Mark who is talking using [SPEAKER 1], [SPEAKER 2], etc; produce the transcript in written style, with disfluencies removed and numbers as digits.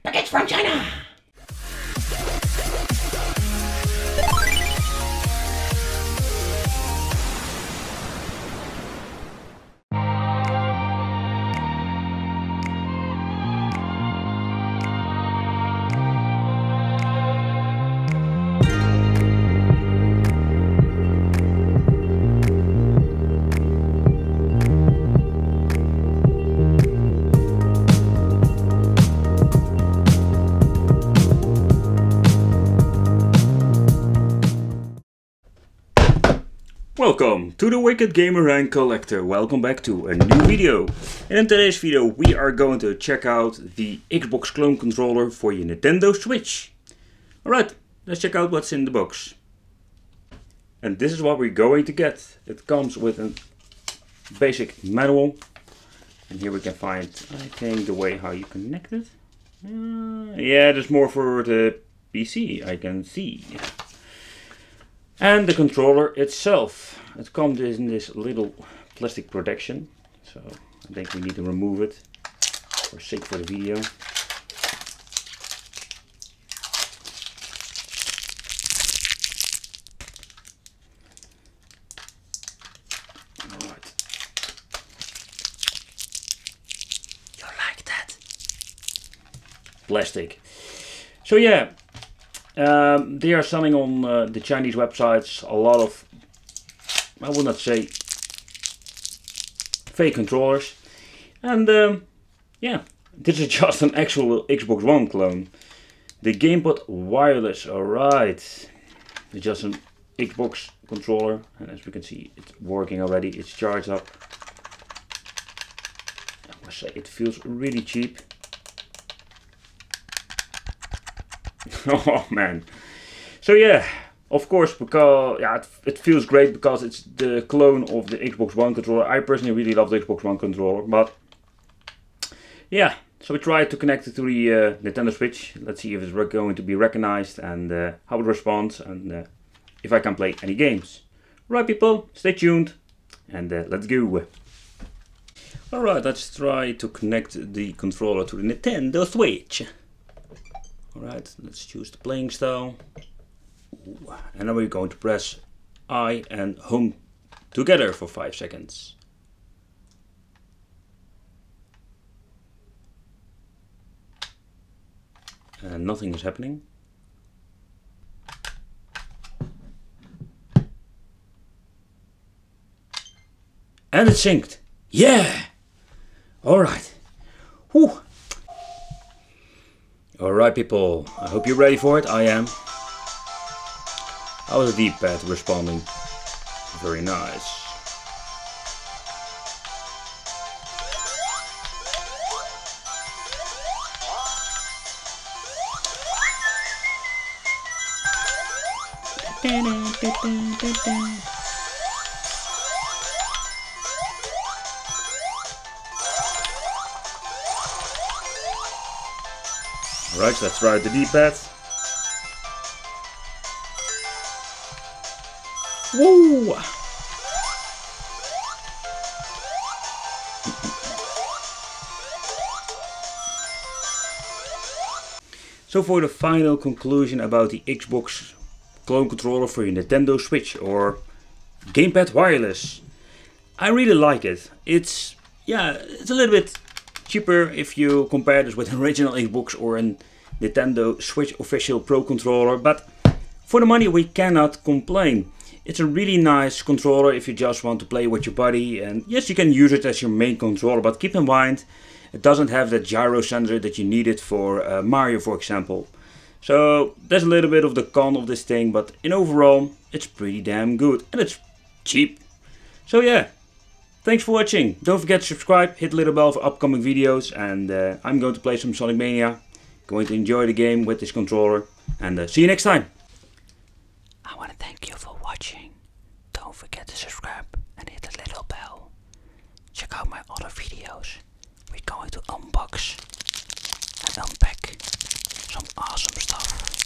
[SPEAKER 1] Package from China.
[SPEAKER 2] Welcome to the Wicked Gamer and Collector. Welcome back to a new video. And in today's video we are going to check out the Xbox clone controller for your Nintendo Switch. Alright, let's check out what's in the box. And this is what we're going to get. It comes with a basic manual. And here we can find, I think, the way how you connect it. Yeah, there's more for the PC, I can see. And the controller itself. It comes in this little plastic protection. So I think we need to remove it for sake for the video. Alright. You like that? Plastic. So yeah. They are selling on the Chinese websites a lot of, I will not say fake controllers, and yeah, this is just an actual Xbox One clone. The gamepad wireless, alright, it's just an Xbox controller, and as we can see it's working already, it's charged up. I must say it feels really cheap. Oh man. So yeah, of course, because yeah, it feels great because it's the clone of the Xbox One controller. I personally really love the Xbox One controller, but yeah, so we tried to connect it to the Nintendo Switch. Let's see if it's going to be recognized and how it responds, and if I can play any games. Right people, stay tuned and let's go. Alright, let's try to connect the controller to the Nintendo Switch. Alright, let's choose the playing style. Ooh. And then we're going to press I and home together for 5 seconds. And nothing is happening. And it's synced. Yeah! Alright. Whew. Alright people, I hope you're ready for it. I am. How was the D-pad responding? Very nice. Alright, let's try the D-pad. Woo! So for the final conclusion about the Xbox clone controller for your Nintendo Switch or gamepad wireless. I really like it. It's a little bit cheaper if you compare this with an original Xbox or a Nintendo Switch official Pro controller, but for the money we cannot complain. It's a really nice controller if you just want to play with your buddy, and yes, you can use it as your main controller, but keep in mind it doesn't have that gyro sensor that you needed for Mario, for example. So there's a little bit of the con of this thing, but in overall it's pretty damn good and it's cheap. So yeah, thanks for watching. Don't forget to subscribe, hit the little bell for upcoming videos, and I'm going to play some Sonic Mania. Going to enjoy the game with this controller, and see you next time.
[SPEAKER 1] I want to thank you for watching. Don't forget to subscribe and hit the little bell. Check out my other videos. We're going to unbox and unpack some awesome stuff.